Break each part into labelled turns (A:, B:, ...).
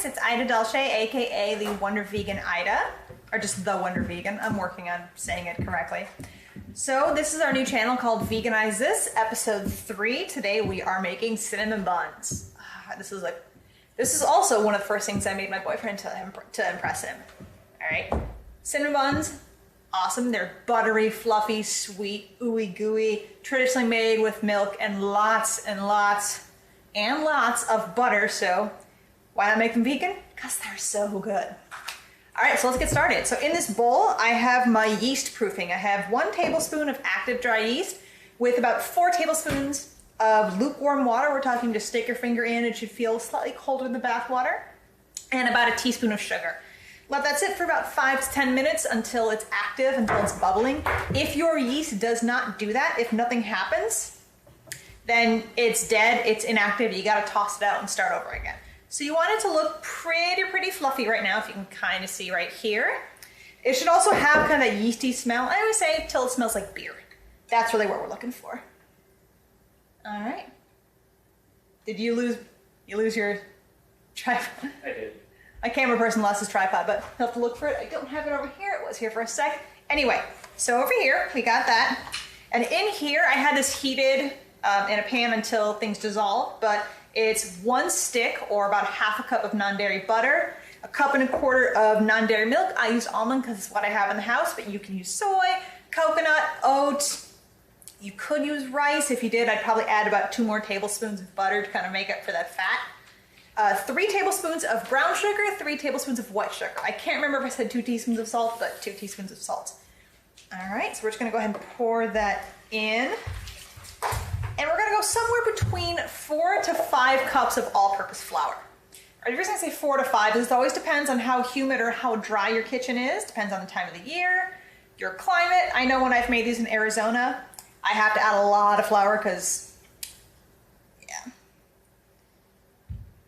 A: guys, it's Ida Delche, aka the Wonder Vegan Ida, or just the Wonder Vegan. I'm working on saying it correctly. So this is our new channel called Veganize This, episode 3. Today we are making cinnamon buns. This is also one of the first things I made my boyfriend to impress him. All right, cinnamon buns, awesome. They're buttery, fluffy, sweet, ooey gooey, traditionally made with milk and lots and lots and lots of butter. So why not make them vegan? Because they're so good. All right, so let's get started. So in this bowl, I have my yeast proofing. I have 1 tablespoon of active dry yeast with about 4 tablespoons of lukewarm water. We're talking just stick your finger in. It should feel slightly colder than the bath water. And about a teaspoon of sugar. Let that sit for about 5 to 10 minutes until it's active, until it's bubbling. If your yeast does not do that, if nothing happens, then it's dead, it's inactive. You gotta toss it out and start over again. So you want it to look pretty fluffy right now, if you can kind of see right here. It should also have kind of that yeasty smell. I always say till it smells like beer. That's really what we're looking for. All right. Did you lose your tripod?
B: I did.
A: My camera person lost his tripod, but he'll have to look for it. I don't have it over here. It was here for a sec. Anyway, so over here, we got that. And in here, I had this heated in a pan until things dissolve, but it's 1 stick or about ½ a cup of non-dairy butter, 1.25 cups of non-dairy milk. I use almond because it's what I have in the house, but you can use soy, coconut, oats. You could use rice. If you did, I'd probably add about 2 more tablespoons of butter to kind of make up for that fat. 3 tablespoons of brown sugar, 3 tablespoons of white sugar. I can't remember if I said 2 teaspoons of salt, but 2 teaspoons of salt. All right, so we're just gonna go ahead and pour that in. And we're gonna go somewhere between 4 to 5 cups of all-purpose flour. The reason I say 4 to 5 is it always depends on how humid or how dry your kitchen is, depends on the time of the year, your climate. I know when I've made these in Arizona, I have to add a lot of flour because,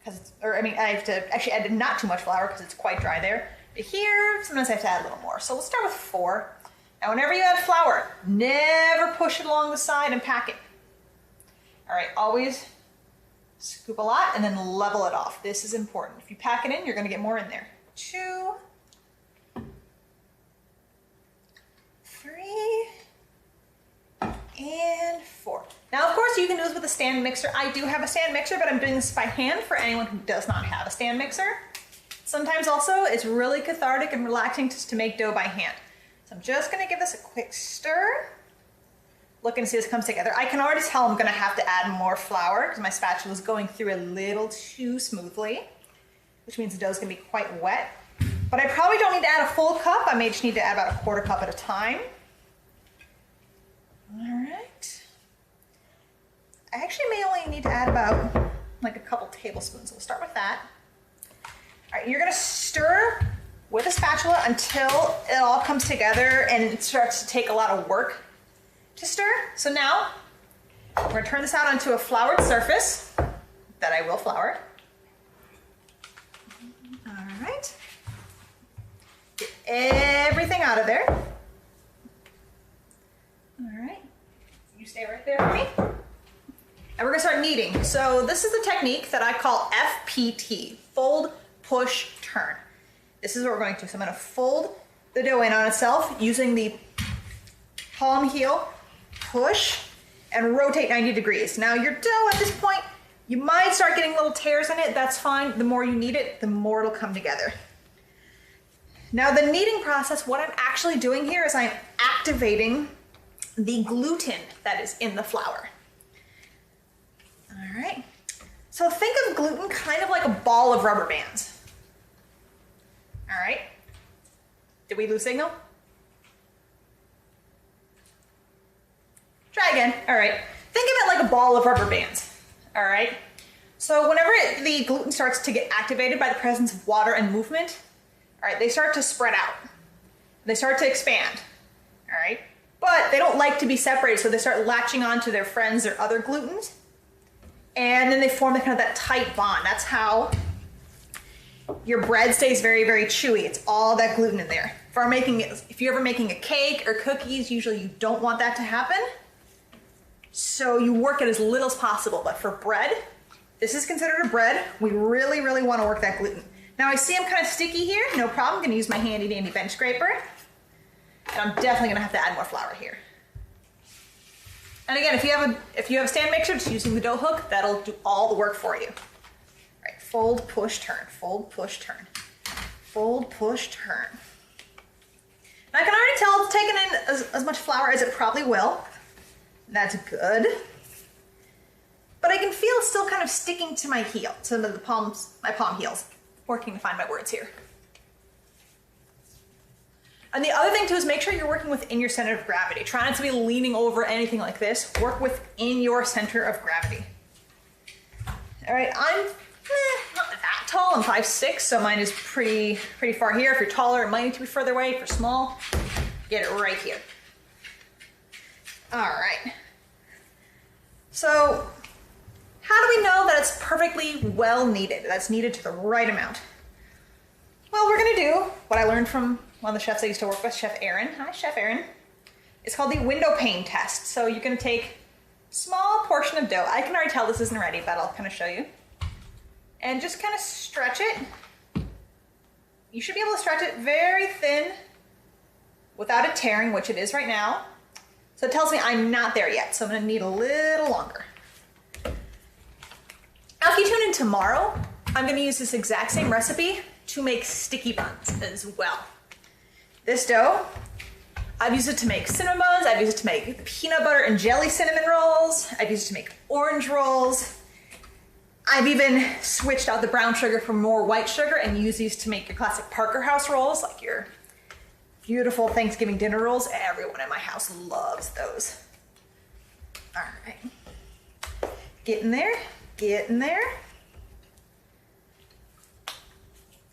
A: I have to actually add not too much flour because it's quite dry there. But here, sometimes I have to add a little more. So we'll start with 4. Now whenever you add flour, never push it along the side and pack it. All right, always scoop a lot and then level it off. This is important. If you pack it in, you're gonna get more in there. 2, 3, and 4. Now, of course, you can do this with a stand mixer. I do have a stand mixer, but I'm doing this by hand for anyone who does not have a stand mixer. Sometimes also, it's really cathartic and relaxing just to make dough by hand. So I'm just gonna give this a quick stir. Look and see this comes together. I can already tell I'm gonna have to add more flour because my spatula is going through a little too smoothly, which means the dough is gonna be quite wet. But I probably don't need to add a full cup. I may just need to add about a 1/4 cup at a time. All right. I actually may only need to add about like a couple tablespoons. We'll start with that. All right, you're gonna stir with a spatula until it all comes together and it starts to take a lot of work to stir. So now we're gonna turn this out onto a floured surface that I will flour. All right. Get everything out of there. All right. You stay right there with me. And we're gonna start kneading. So this is the technique that I call FPT, fold, push, turn. This is what we're going to. So I'm gonna fold the dough in on itself using the palm heel, push, and rotate 90 degrees. Now your dough at this point, you might start getting little tears in it. That's fine. The more you knead it, the more it'll come together. Now the kneading process, what I'm actually doing here is I'm activating the gluten that is in the flour. All right. So think of gluten kind of like a ball of rubber bands. All right. Did we lose signal? Try again. All right. Think of it like a ball of rubber bands. All right. So whenever the gluten starts to get activated by the presence of water and movement, all right, they start to spread out. They start to expand. All right. But they don't like to be separated, so they start latching on to their friends or other glutens. And then they form kind of that tight bond. That's how your bread stays very chewy. It's all that gluten in there. If you're ever making a cake or cookies, usually you don't want that to happen. So you work it as little as possible. But for bread, this is considered a bread. We really want to work that gluten. Now I see I'm kind of sticky here. No problem, I'm gonna use my handy dandy bench scraper. And I'm definitely gonna have to add more flour here. And again, if you have a stand mixer, just using the dough hook, that'll do all the work for you. All right, fold, push, turn, fold, push, turn, fold, push, turn. And I can already tell it's taken in as much flour as it probably will. That's good. But I can feel it's still kind of sticking to my heel, to my palm heels. Working to find my words here. And the other thing too is make sure you're working within your center of gravity. Try not to be leaning over anything like this. Work within your center of gravity. All right, I'm not that tall. I'm 5'6", so mine is pretty far here. If you're taller, it might need to be further away. If you're small, get it right here. All right. So how do we know that it's perfectly well kneaded, that's kneaded to the right amount? Well, we're gonna do what I learned from one of the chefs I used to work with, Chef Aaron. Hi, Chef Aaron. It's called the window pane test. So you're gonna take a small portion of dough. I can already tell this isn't ready, but I'll kind of show you. And just kind of stretch it. You should be able to stretch it very thin without it tearing, which it is right now. So it tells me I'm not there yet, so I'm gonna knead a little longer. Now, if you tune in tomorrow, I'm gonna use this exact same recipe to make sticky buns as well. This dough, I've used it to make cinnamon buns, I've used it to make peanut butter and jelly cinnamon rolls, I've used it to make orange rolls. I've even switched out the brown sugar for more white sugar and used these to make your classic Parker House rolls, like your beautiful Thanksgiving dinner rolls. Everyone in my house loves those. All right, get in there, get in there.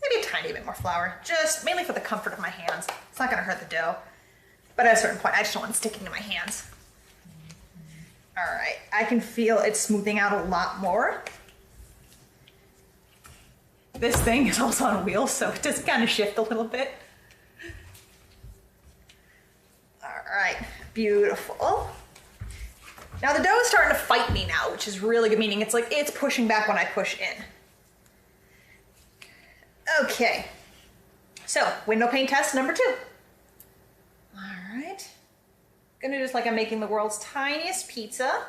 A: Maybe a tiny bit more flour, just mainly for the comfort of my hands. It's not gonna hurt the dough, but at a certain point, I just don't want it sticking to my hands. All right, I can feel it smoothing out a lot more. This thing is also on wheels, so it does kind of shift a little bit. All right, beautiful. Now the dough is starting to fight me now, which is really good, meaning it's pushing back when I push in. Okay, so window pane test number 2. All right, gonna do just like I'm making the world's tiniest pizza.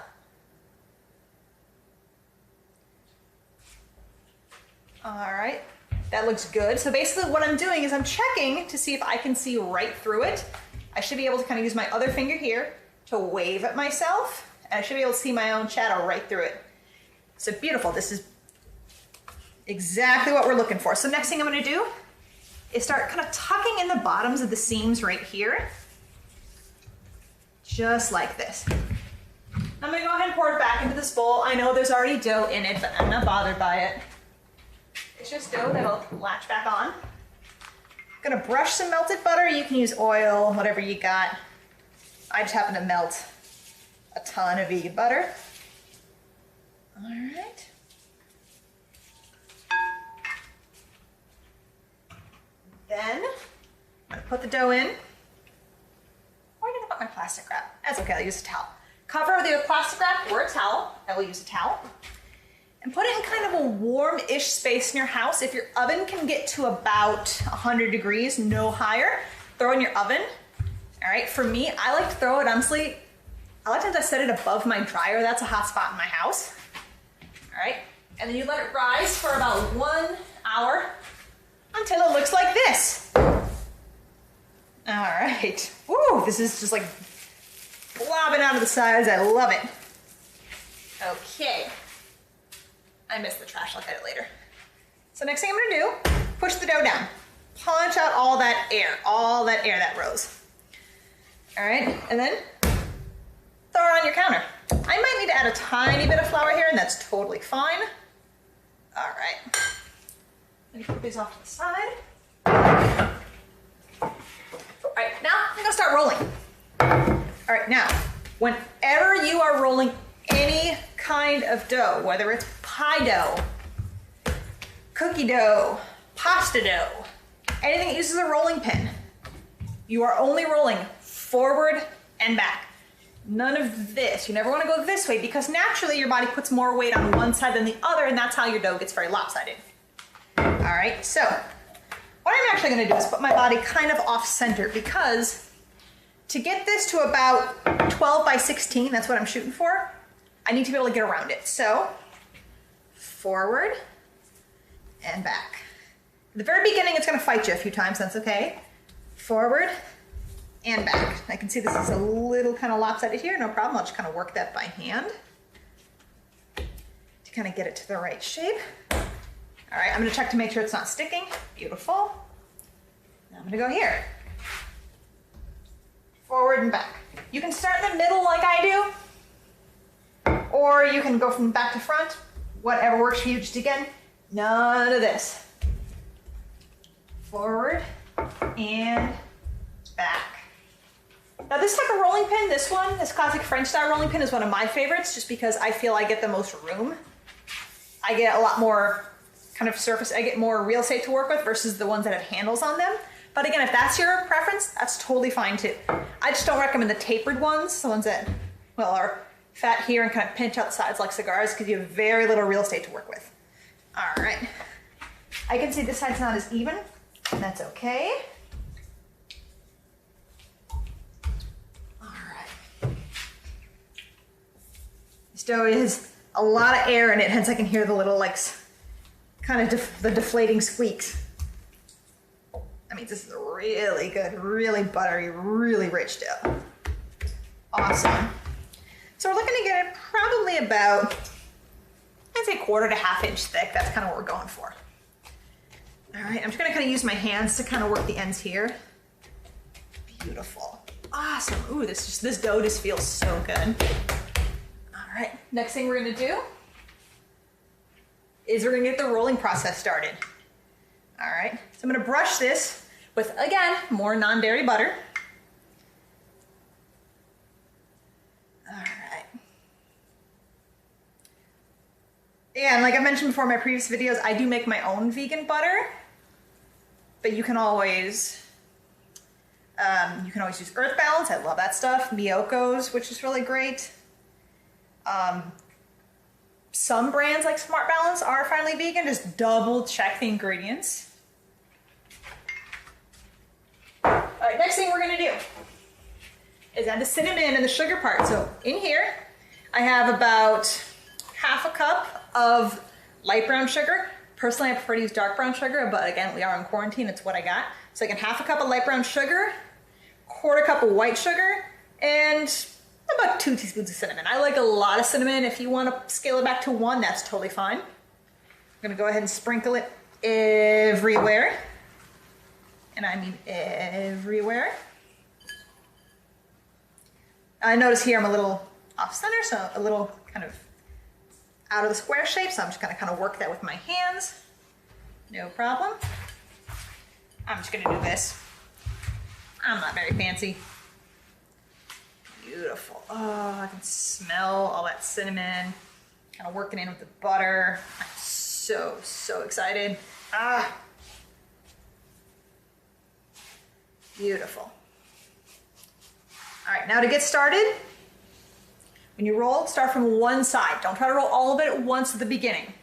A: All right, that looks good. So basically what I'm doing is I'm checking to see if I can see right through it. I should be able to kind of use my other finger here to wave at myself, and I should be able to see my own shadow right through it. So beautiful, this is exactly what we're looking for. So next thing I'm gonna do is start kind of tucking in the bottoms of the seams right here. Just like this. I'm gonna go ahead and pour it back into this bowl. I know there's already dough in it, but I'm not bothered by it. It's just dough that'll latch back on. I'm gonna brush some melted butter. You can use oil, whatever you got. I just happen to melt a ton of vegan butter. All right. Then I'm gonna put the dough in. Where did I put my plastic wrap? That's okay, I'll use a towel. Cover with either plastic wrap or a towel. I will use a towel. And put it in kind of a warm-ish space in your house. If your oven can get to about 100 degrees, no higher, throw it in your oven. All right, for me, I like to throw it, honestly, a lot of times I set it above my dryer. That's a hot spot in my house. All right, and then you let it rise for about 1 hour until it looks like this. All right, woo, this is just like blobbing out of the sides. I love it. Okay, I missed the trash, I'll get it later. So next thing I'm gonna do, push the dough down. Punch out all that air that rose. All right, and then throw it on your counter. I might need to add a tiny bit of flour here, and that's totally fine. All right, let me put these off to the side. All right, now I'm gonna start rolling. All right, now, whenever you are rolling any kind of dough, whether it's pie dough, cookie dough, pasta dough, anything that uses a rolling pin, you are only rolling forward and back. None of this. You never want to go this way because naturally your body puts more weight on one side than the other, and that's how your dough gets very lopsided. All right, so what I'm actually gonna do is put my body kind of off center, because to get this to about 12 by 16, that's what I'm shooting for, I need to be able to get around it. So forward and back. At the very beginning, it's gonna fight you a few times, that's okay. Forward and back. I can see this is a little kind of lopsided here, no problem. I'll just kind of work that by hand to kind of get it to the right shape. All right, I'm gonna check to make sure it's not sticking. Beautiful. Now I'm gonna go here. Forward and back. You can start in the middle like I do, or you can go from back to front, whatever works for you. Just again, none of this. Forward and back. Now this type of rolling pin, this one, this classic French style rolling pin, is one of my favorites just because I feel I get the most room. I get a lot more kind of surface, I get more real estate to work with versus the ones that have handles on them. But again, if that's your preference, that's totally fine too. I just don't recommend the tapered ones, the ones that, well, are fat here and kind of pinch out sides like cigars, because you have very little real estate to work with. All right. I can see this side's not as even, and that's okay. All right. This dough has a lot of air in it, hence I can hear the little like kind of the deflating squeaks. I mean, this is really good, really buttery, really rich dough. Awesome. So we're looking to get it probably about, I'd say 1/4 to 1/2 inch thick. That's kind of what we're going for. All right, I'm just gonna kind of use my hands to kind of work the ends here. Beautiful, awesome. Ooh, this dough just feels so good. All right, next thing we're gonna do is we're gonna get the rolling process started. All right, so I'm gonna brush this with, again, more non-dairy butter. All right. And like I mentioned before in my previous videos, I do make my own vegan butter, but you can always use Earth Balance. I love that stuff. Miyoko's, which is really great. Some brands like Smart Balance are finally vegan. Just double check the ingredients. All right, next thing we're gonna do is add the cinnamon and the sugar part. So in here, I have about 1/2 cup of light brown sugar. Personally, I prefer to use dark brown sugar, but again, we are in quarantine, it's what I got. So again, 1/2 cup of light brown sugar, 1/4 cup of white sugar, and about 2 teaspoons of cinnamon. I like a lot of cinnamon. If you want to scale it back to 1, that's totally fine. I'm gonna go ahead and sprinkle it everywhere. And I mean everywhere. I notice here I'm a little off center, so a little kind of out of the square shape, so I'm just gonna kind of work that with my hands. No problem. I'm just gonna do this. I'm not very fancy. Beautiful. Oh, I can smell all that cinnamon. Kind of working in with the butter. I'm so, so excited. Ah. Beautiful. All right, now to get started, when you roll, start from one side. Don't try to roll all of it at once at the beginning.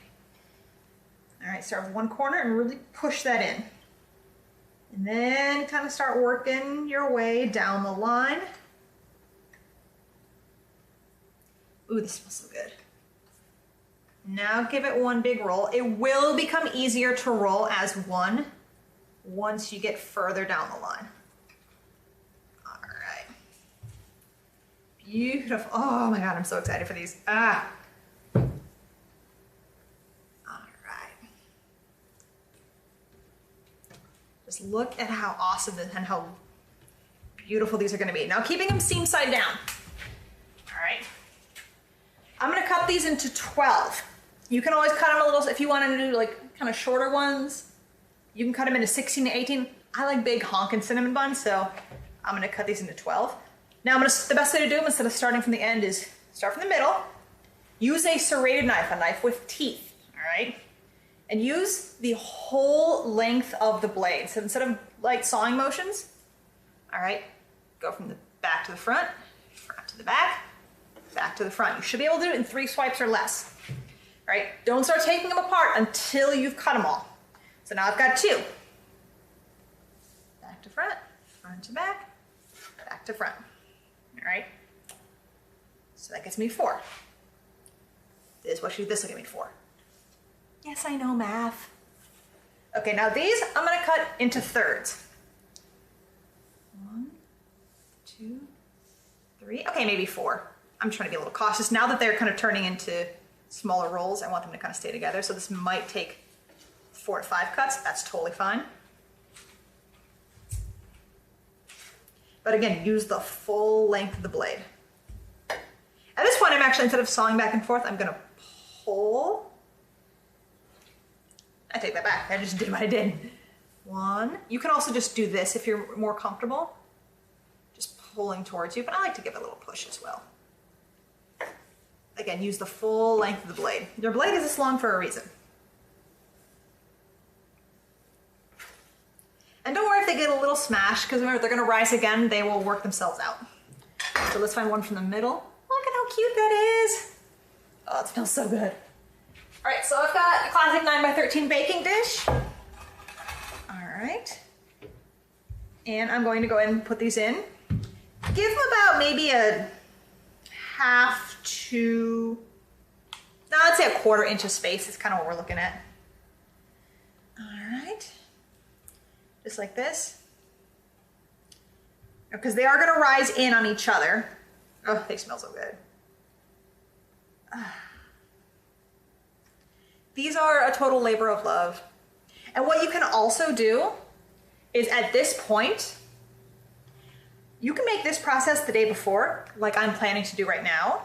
A: All right, start with one corner and really push that in. And then kind of start working your way down the line. Ooh, this smells so good. Now give it one big roll. It will become easier to roll as one once you get further down the line. All right. Beautiful. Oh my God, I'm so excited for these. Ah. All right. Just look at how awesome this and how beautiful these are gonna be. Now keeping them seam side down. All right. I'm gonna cut these into 12. You can always cut them a little, if you want to do like kind of shorter ones, you can cut them into 16 to 18. I like big honkin' cinnamon buns, so I'm gonna cut these into 12. Now the best way to do them instead of starting from the end is start from the middle, use a serrated knife, a knife with teeth, all right? And use the whole length of the blade. So instead of like sawing motions, all right, go from the back to the front, front to the back to the front. You should be able to do it in 3 swipes or less. All right, don't start taking them apart until you've cut them all. So now I've got 2. Back to front, front to back to front. All right. So that gets me 4. This will give me 4. Yes, I know math. Okay, now these I'm gonna cut into thirds. 1, 2, 3, okay, maybe 4. I'm trying to be a little cautious. Now that they're kind of turning into smaller rolls, I want them to kind of stay together. So this might take 4 to 5 cuts. That's totally fine. But again, use the full length of the blade. At this point, I'm actually, instead of sawing back and forth, I'm gonna pull. I take that back. I just did what I did. 1. You can also just do this if you're more comfortable. Just pulling towards you, but I like to give it a little push as well. Again, use the full length of the blade. Your blade is this long for a reason. And don't worry if they get a little smashed, because remember, they're gonna rise again, they will work themselves out. So let's find one from the middle. Look at how cute that is. Oh, it smells so good. All right, so I've got a classic 9x13 baking dish. All right. And I'm going to go ahead and put these in. Give them about maybe a half to, no, I'd say a 1/4 inch of space is kind of what we're looking at. All right. Just like this. Because they are going to rise in on each other. Oh, they smell so good. These are a total labor of love. And what you can also do is at this point, you can make this process the day before, like I'm planning to do right now.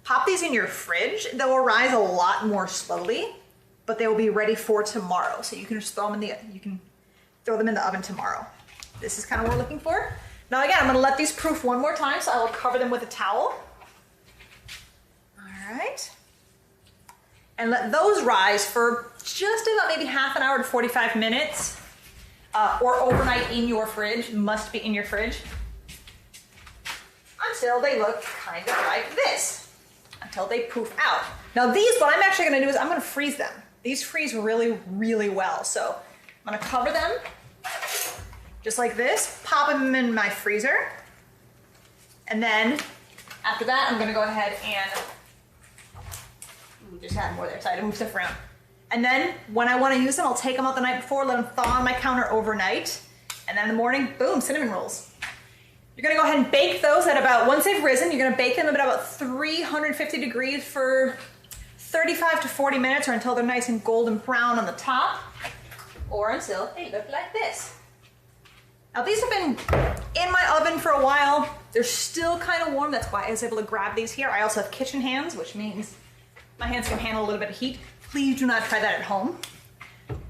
A: Pop these in your fridge. They will rise a lot more slowly, but they will be ready for tomorrow. So you can just throw them in the oven tomorrow. This is kind of what we're looking for. Now again, I'm gonna let these proof one more time, so I will cover them with a towel. All right. And let those rise for just about maybe half an hour to 45 minutes, or overnight in your fridge, must be in your fridge, until they look kind of like this, until they poof out. Now these, what I'm actually gonna do is I'm gonna freeze them. These freeze really, really well. So I'm gonna cover them just like this, pop them in my freezer. And then after that, I'm gonna go ahead and, just had more there, so I had to move stuff around. And then when I wanna use them, I'll take them out the night before, let them thaw on my counter overnight. And then in the morning, boom, cinnamon rolls. You're gonna go ahead and bake those at about, once they've risen, you're gonna bake them at about 350 degrees for 35 to 40 minutes, or until they're nice and golden brown on the top, or until they look like this. Now these have been in my oven for a while. They're still kind of warm. That's why I was able to grab these here. I also have kitchen hands, which means my hands can handle a little bit of heat. Please do not try that at home.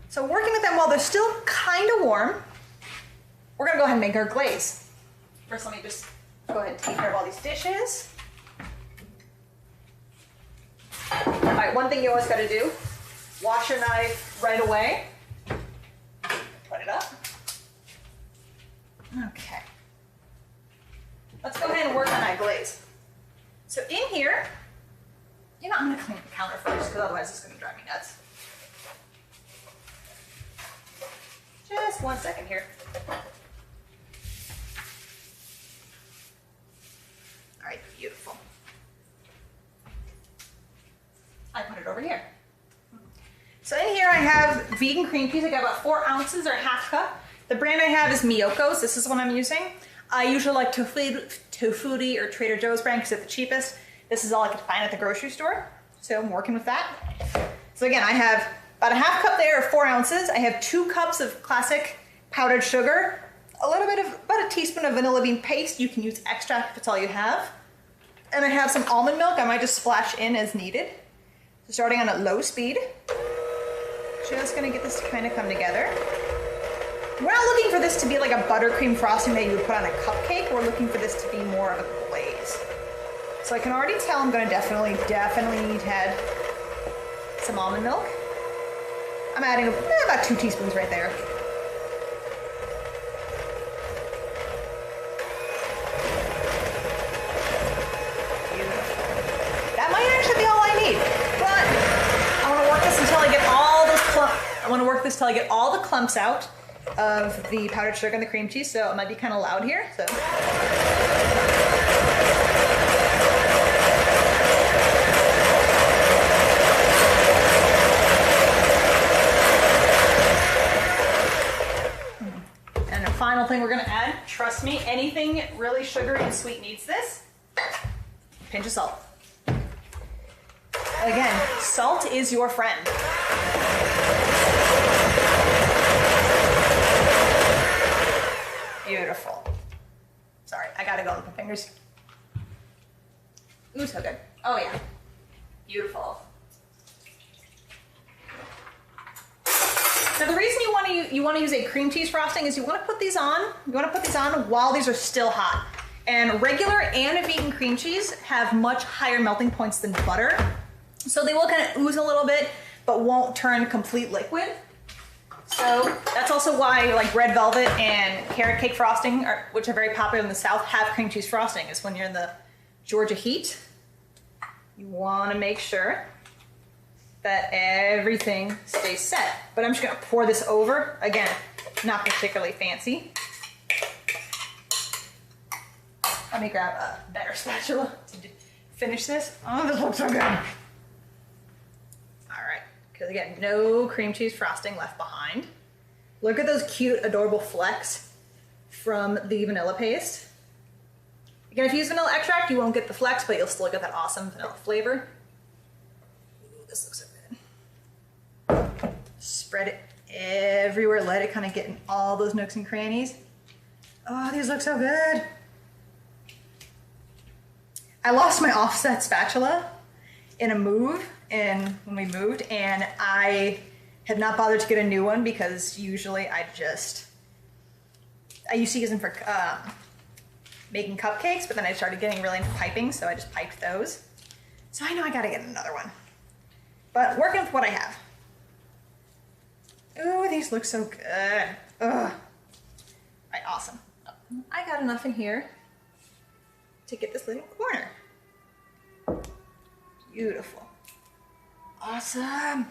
A: So working with them while they're still kind of warm, we're gonna go ahead and make our glaze. First, let me just go ahead and take care of all these dishes. All right, one thing you always gotta do, wash your knife right away. Put it up. Okay. Let's go ahead and work on that glaze. So in here, you know, I'm gonna clean the counter first, because otherwise it's gonna drive me nuts. Just 1 second here. All right, beautiful. I put it over here. So in here I have vegan cream cheese. I got about 4 ounces or a half cup. The brand I have is Miyoko's. This is what I'm using. I usually like Tofuti or Trader Joe's brand because it's the cheapest. This is all I could find at the grocery store. So I'm working with that. So again, I have about a half cup there, or 4 ounces. I have 2 cups of classic powdered sugar, a little bit of, about a teaspoon of vanilla bean paste. You can use extract if it's all you have. And I have some almond milk. I might just splash in as needed. So starting on a low speed. Just gonna get this to kind of come together. We're not looking for this to be like a buttercream frosting that you would put on a cupcake. We're looking for this to be more of a glaze. So I can already tell I'm gonna definitely need to add some almond milk. I'm adding about 2 teaspoons right there. Beautiful. That might actually be all I need, but I wanna work this until I get all this until I get all the clumps out of the powdered sugar and the cream cheese, so it might be kind of loud here. So. And the final thing we're gonna add, trust me, anything really sugary and sweet needs this. Pinch of salt. Again, salt is your friend. Beautiful. Sorry, I gotta go with my fingers. Ooh, so good. Oh yeah, beautiful. Now the reason you want to use a cream cheese frosting is you want to put these on. You want to put these on while these are still hot. And regular and vegan cream cheese have much higher melting points than butter, so they will kind of ooze a little bit, but won't turn complete liquid. So that's also why like red velvet and carrot cake frosting, which are very popular in the South, have cream cheese frosting. Is when you're in the Georgia heat, you want to make sure that everything stays set. But I'm just gonna pour this over. Again, not particularly fancy. Let me grab a better spatula to finish this. Oh, this looks so good. All right, because again, no cream cheese frosting left behind. Look at those cute, adorable flecks from the vanilla paste. Again, if you use vanilla extract, you won't get the flecks, but you'll still get that awesome vanilla flavor. Ooh, this looks so good. Spread it everywhere. Let it kind of get in all those nooks and crannies. Oh, these look so good. I lost my offset spatula in a move when we moved, and I have not bothered to get a new one because usually I used to use them for making cupcakes, but then I started getting really into piping, so I just piped those. So I know I gotta get another one. But working with what I have. Ooh, these look so good. Ugh. All right, awesome. I got enough in here to get this little corner. Beautiful. Awesome.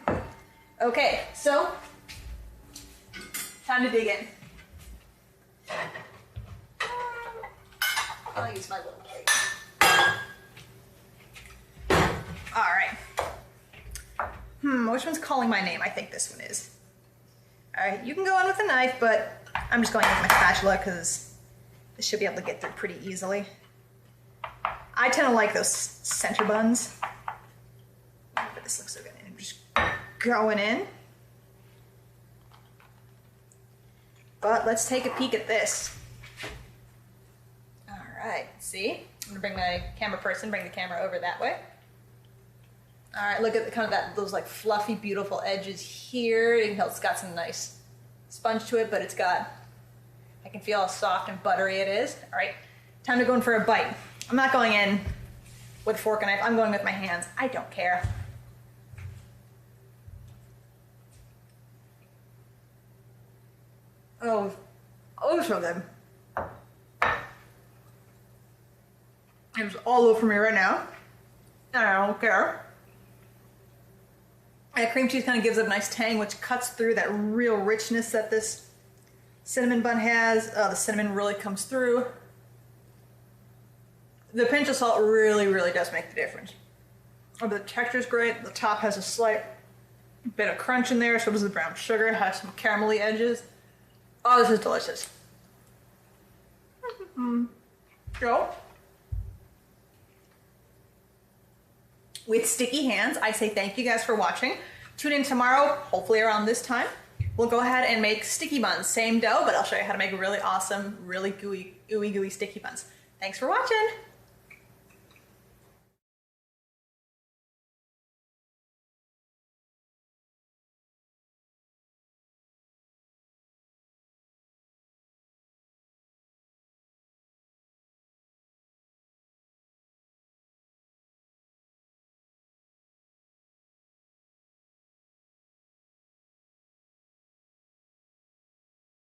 A: Okay, so time to dig in. I'll use my little plate. All right. Which one's calling my name? I think this one is. All right, you can go in with a knife, but I'm just going in with my spatula because this should be able to get through pretty easily. I tend to like those center buns. But this looks so good. I'm just going in. But let's take a peek at this. All right, see? I'm gonna bring my camera person, bring the camera over that way. All right, look at the, kind of those like fluffy, beautiful edges here. You can tell it's got some nice sponge to it, but it's got, I can feel how soft and buttery it is. All right, time to go in for a bite. I'm not going in with a fork and knife. I'm going with my hands. I don't care. Oh, so good. It's all over me right now, and I don't care. And cream cheese kind of gives it a nice tang, which cuts through that real richness that this cinnamon bun has. The cinnamon really comes through. The pinch of salt really, really does make the difference. Oh, but the texture's great. The top has a slight bit of crunch in there, so does the brown sugar. It has some caramelly edges. Oh, this is delicious. So, with sticky hands, I say thank you guys for watching. Tune in tomorrow, hopefully around this time. We'll go ahead and make sticky buns. Same dough, but I'll show you how to make really awesome, really gooey sticky buns. Thanks for watching.